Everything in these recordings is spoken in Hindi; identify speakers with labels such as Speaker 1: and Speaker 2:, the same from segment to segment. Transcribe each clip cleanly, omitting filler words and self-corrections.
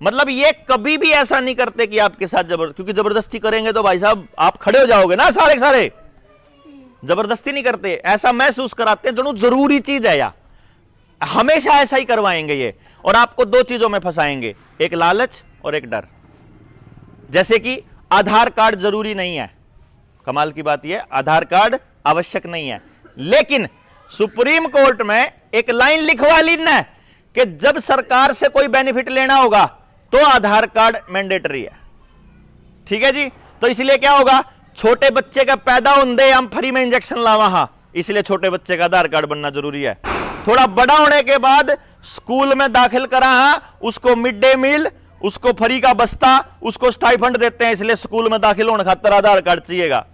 Speaker 1: मतलब ये कभी भी ऐसा नहीं करते कि आपके साथ क्योंकि जबरदस्ती करेंगे तो भाई साहब आप खड़े हो जाओगे ना सारे सारे। जबरदस्ती नहीं करते, ऐसा महसूस कराते हैं जो जरूरी चीज है, या हमेशा ऐसा ही करवाएंगे ये। और आपको दो चीजों में फंसाएंगे, एक लालच और एक डर। जैसे कि आधार कार्ड जरूरी नहीं है, कमाल की बात यह, आधार कार्ड आवश्यक नहीं है, लेकिन सुप्रीम कोर्ट में एक लाइन लिखवा ली ना कि जब सरकार से कोई बेनिफिट लेना होगा तो आधार कार्ड मैंडेटरी है। ठीक है जी, तो इसलिए क्या होगा, छोटे बच्चे का पैदा होने हम फ्री में इंजेक्शन लावा, हां इसलिए छोटे बच्चे का आधार कार्ड बनना जरूरी है। थोड़ा बड़ा होने के बाद स्कूल में दाखिल करा, उसको मिड डे मील, उसको फ्री का बस्ता, उसको स्टाइफंड देते हैं, इसलिए स्कूल में दाखिल होने खातिर आधार कार्ड चाहिएगा।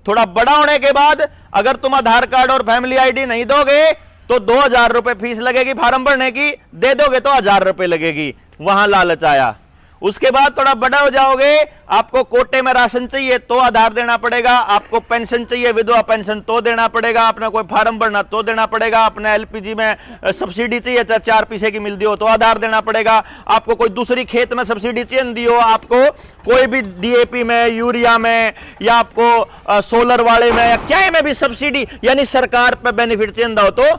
Speaker 1: थोड़ा बड़ा होने के बाद अगर तुम आधार कार्ड और फैमिली आईडी नहीं दोगे तो 2000 रुपए फीस लगेगी फार्म भरने की, दे दोगे तो 1000 रुपए लगेगी, वहां लालच आया। उसके बाद थोड़ा बड़ा हो जाओगे, आपको कोटे में राशन चाहिए तो आधार देना पड़ेगा, आपको पेंशन चाहिए विधवा पेंशन तो देना पड़ेगा, अपना कोई फार्म भरना तो देना पड़ेगा, अपने एलपीजी में सब्सिडी चाहिए चाहे 4 पैसे की मिल दी हो तो आधार देना पड़ेगा, आपको कोई दूसरी खेत में सब्सिडी चाहिए दी हो, आपको कोई भी डीएपी में, यूरिया में, या आपको सोलर वाले में या क्या में भी सब्सिडी यानी सरकार पर बेनिफिट चाहिए हो तो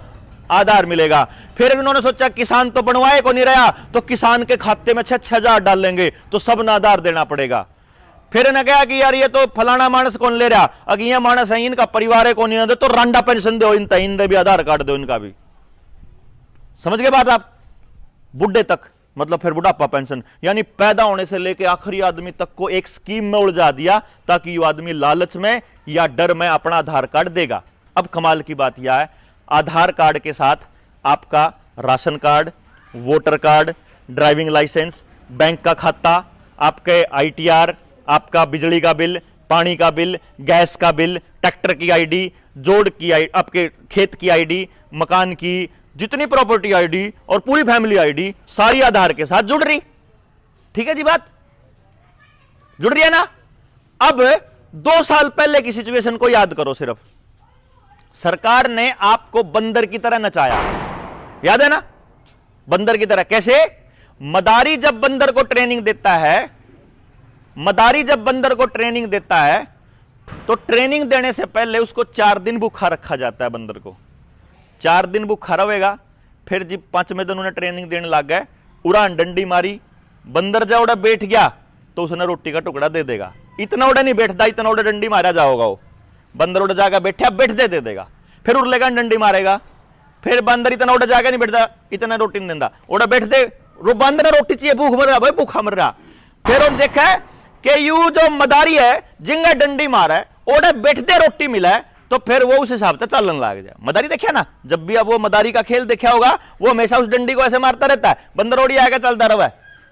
Speaker 1: आधार मिलेगा। फिर उन्होंने सोचा किसान तो बनवाए को नहीं रहा, तो किसान के खाते में 6,000 डालेंगे तो सब ना आधार देना पड़ेगा। फिर इन्हें कहा कि यार ये तो फलाना मानस कौन ले रहा, अगर ये मानस है इनका परिवार को नहीं दे तो रांडा पेंशन दो, इनदे भी आधार कार्ड दो, इनका भी। समझ गए बात आप, बुढ़े तक, मतलब फिर बुढ़ापा पेंशन, यानी पैदा होने से लेकर आखिरी आदमी तक को एक स्कीम में उलझा दिया ताकि ये आदमी लालच में या डर में अपना आधार कार्ड देगा। अब कमाल की बात यह है, आधार कार्ड के साथ आपका ration card, voter card, driving licence, bank का खाता, आपके आईटीआर, आपका बिजली का बिल, पानी का बिल, गैस का बिल, ट्रैक्टर की आईडी, जोड़ की आईडी, आपके खेत की आईडी, मकान की जितनी प्रॉपर्टी आईडी और पूरी फैमिली आईडी सारी आधार के साथ जुड़ रही। ठीक है जी, बात जुड़ रही है ना। अब 2 साल पहले की सिचुएशन को याद करो, सिर्फ सरकार ने आपको बंदर की तरह नचाया, याद है ना, बंदर की तरह। कैसे? मदारी जब बंदर को ट्रेनिंग देता है, मदारी जब बंदर को ट्रेनिंग देता है तो ट्रेनिंग देने से पहले उसको 4 दिन भूखा रखा जाता है। बंदर को 4 दिन भूखा रहेगा, फिर जब 5वें दिन उन्हें ट्रेनिंग देने लग गए, उड़ान डंडी मारी, बंदर जब उड़ा बैठ गया तो उसने रोटी का टुकड़ा दे देगा। इतना उड़ा नहीं बैठता, इतना उड़ा डंडी मारा जाओगा, वो बंदर उड़ जाएगा, बैठा बैठते दे देगा, फिर उड़ लेगा डंडी मारेगा, फिर बंदर इतना उड़ जाएगा नहीं बैठता, इतना रोटी नहीं देता, उड़ा बैठते बंदर रोटी चाहिए, भूख मर रहा भाई, भूखा मर रहा। फिर उन्होंने देखा है कि यू जो मदारी है जिंगा डंडी मारा है, ओडे बैठते रोटी मिला है, तो फिर वो उस हिसाब से चलन लग जाए। मदारी देखा ना, जब भी अब वो मदारी का खेल देखा होगा, वो हमेशा उस डंडी को ऐसे मारता रहता है, बंदर ओड़ी आएगा चलता रहा,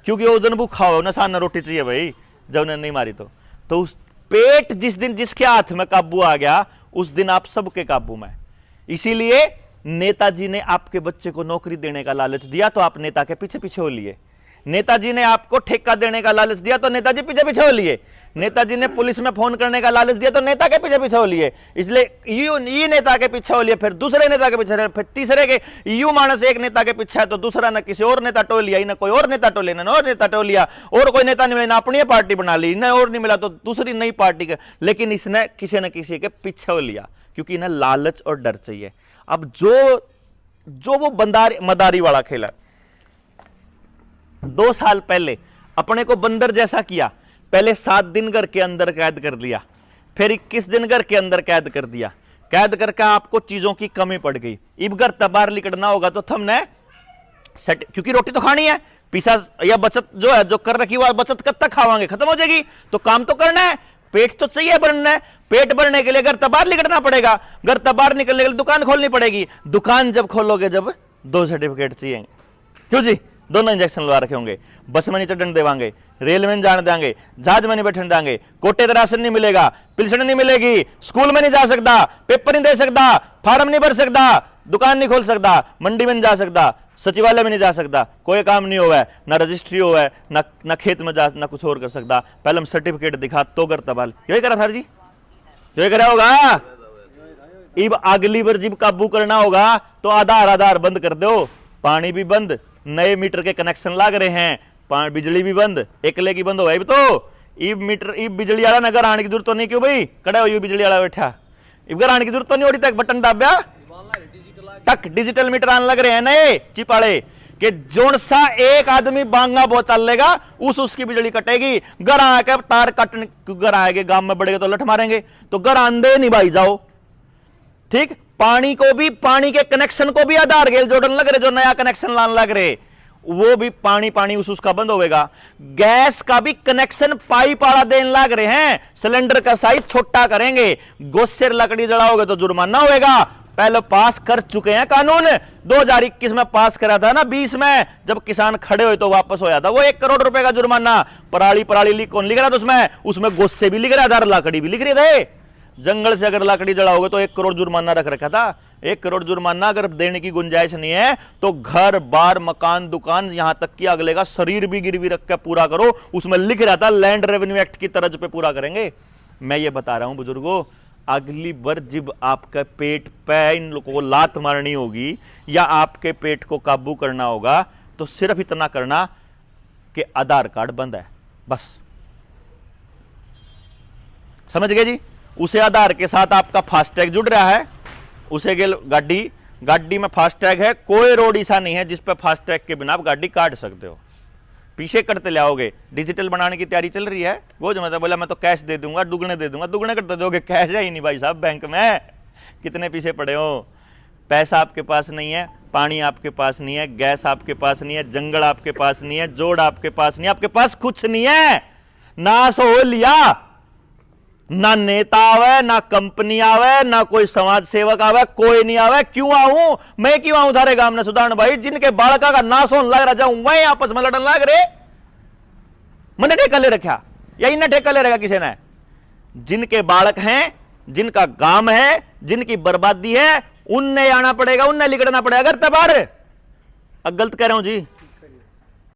Speaker 1: क्योंकि वो दिन भूखा हो ना, सामने रोटी चाहिए भाई, जब उन्हें नहीं मारी तो उस पेट जिस दिन जिसके हाथ में काबू आ गया, उस दिन आप सबके काबू में। इसीलिए नेताजी ने आपके बच्चे को नौकरी देने का लालच दिया तो आप नेता के पीछे पीछे हो लिए। नेताजी ने आपको ठेका देने का लालच दिया तो नेताजी पीछे पीछे हो लिए। नेताजी ने पुलिस में फोन करने का लालच दिया तो नेता के पीछे पीछे हो लिए। इसलिए ये नेता के पीछे हो लिए, फिर दूसरे नेता के पीछे, फिर तीसरे के, यू मानस एक नेता के पीछे है तो दूसरा ना किसी और नेता टो लिया, ना कोई और नेता टो लेना, ना और नेता टो लिया, और कोई नेता नहीं मिला, अपनी पार्टी बना ली, ना और नहीं मिला तो दूसरी नई पार्टी के, लेकिन इसने किसी न किसी के पीछे हो लिया क्योंकि इन्हें लालच और डर चाहिए। अब जो वो मदारी वाला खेला 2 साल पहले अपने को बंदर जैसा किया, पहले 7 दिन घर के अंदर कैद कर दिया, फिर 21 दिन घर के अंदर कैद कर दिया, कैद करके आपको चीजों की कमी पड़ गई। अब घर तबार लिकड़ना होगा तो हमने सेट, क्योंकि रोटी तो खानी है, पैसा या बचत जो है जो कर रखी हुआ बचत कब तक खावांगे, खत्म हो जाएगी, तो काम तो करना है, पेट तो चाहिए भरना है, पेट भरने के लिए घर तबार लिकड़ना पड़ेगा, घर तबार निकलने के लिए दुकान खोलनी पड़ेगी, दुकान जब खोलोगे जब 2 सर्टिफिकेट चाहिए, क्यों जी, दोनों इंजेक्शन लगा रखे होंगे, बस में नहीं चढ़ने देवांगे, रेल में जाने देंगे, जहाज में नहीं बैठने देंगे, कोटे राशन नहीं मिलेगा, पिलसन नहीं मिलेगी, स्कूल में नहीं जा सकता, पेपर नहीं दे सकता, फार्म नहीं भर सकता, दुकान नहीं खोल सकता, मंडी में नहीं जा सकता, सचिवालय में नहीं जा सकता, कोई काम नहीं हुआ है, ना रजिस्ट्री हुआ है, ना खेत में जा, ना कुछ और कर सकता, पहले हम सर्टिफिकेट दिखा तो कर तबाल, यही करा सर जी, यही करा होगा। अब अगली बार जब काबू करना होगा तो आधार बंद कर दो, पानी भी बंद, नए मीटर के कनेक्शन लग रहे हैं, बिजली भी बंद, एकले की बंद हो गई तो इब मीटर इब बिजली वाला नगर आने की जरूरत तो नहीं, क्यों भाई कड़े हो बिजली वाला बैठा, इब घर आने की जरूरत तो नहीं, तक बटन दाब्या टक डिजिटल मीटर आने लग रहे हैं नए चिप वाले कि जोन सा एक आदमी बांगा बहुत चल लेगा उसकी बिजली कटेगी। घर आके तार कटने, घर आएंगे गांव में बढ़ेगा तो लठ मारेंगे, तो घर आंधे नहीं भाई जाओ। ठीक, पानी को भी, पानी के कनेक्शन को भी आधार गेल जोड़न लग रहे, जो नया कनेक्शन लाने लग रहे वो भी पानी उसका बंद होगा। गैस का भी कनेक्शन पाइप वाला देने लग रहे हैं, सिलेंडर का साइज छोटा करेंगे, गोस्सेर लकड़ी जलाओगे तो जुर्माना होगा। पहले पास कर चुके हैं कानून, 2021 में पास करा था ना, 20 में जब किसान खड़े हुए तो वापस होया था वो 1 करोड़ रुपए का जुर्माना। पराली कौन लिख रहा था उसमें गोस्से भी लिख रहा था, लकड़ी भी लिख रहे थे। जंगल से अगर लकड़ी जलाओगे तो 1 करोड़ जुर्माना रख रखा था। 1 करोड़ जुर्माना अगर देने की गुंजाइश नहीं है तो घर बार मकान दुकान यहां तक कि अगले का शरीर भी गिरवी रख के पूरा करो, उसमें लिख रहा था लैंड रेवेन्यू एक्ट की तर्ज पे पूरा करेंगे। मैं ये बता रहा हूं बुजुर्गों, अगली बार जब आपके पेट पे इन लोगों को लात मारनी होगी या आपके पेट को काबू करना होगा तो सिर्फ इतना करना कि आधार कार्ड बंद है, बस। समझ गए जी? उसे आधार के साथ आपका फास्टैग जुड़ रहा है, उसे गेल गाड़ी में फास्टैग है, कोई रोड ऐसा नहीं है जिस पे फास्टैग के बिना आप गाड़ी काट सकते हो। पीछे करते ले आओगे, डिजिटल बनाने की तैयारी चल रही है। वो जो मतलब बोला मैं तो कैश दे दूंगा, दुगने दे दूंगा, दुगने करते दोगे, कैश है ही नहीं भाई साहब बैंक में, कितने पीछे पड़े हो। पैसा आपके पास नहीं है, पानी आपके पास नहीं है, गैस आपके पास नहीं है, जंगल आपके पास नहीं है, जोड़ आपके पास नहीं है, आपके पास कुछ नहीं है। नाश हो लिया, ना नेता आवे, ना कंपनी आवे, ना कोई समाज सेवक आवे, कोई नहीं आवे। क्यों आऊं मैं, क्यों आऊं थारे गांव में सुधारण भाई, जिनके बालका का नाश होने लग रहा जाऊं मैं आपस में लड़न लग रहे, मैंने ठेका ले रखा या इन्हें ठेका ले रखा किसी ने? जिनके बालक हैं, जिनका गांव है, जिनकी बर्बादी है, उनने आना पड़ेगा, उनने लिखना पड़ेगा। अगर तबार गलत कह रहा हूं जी,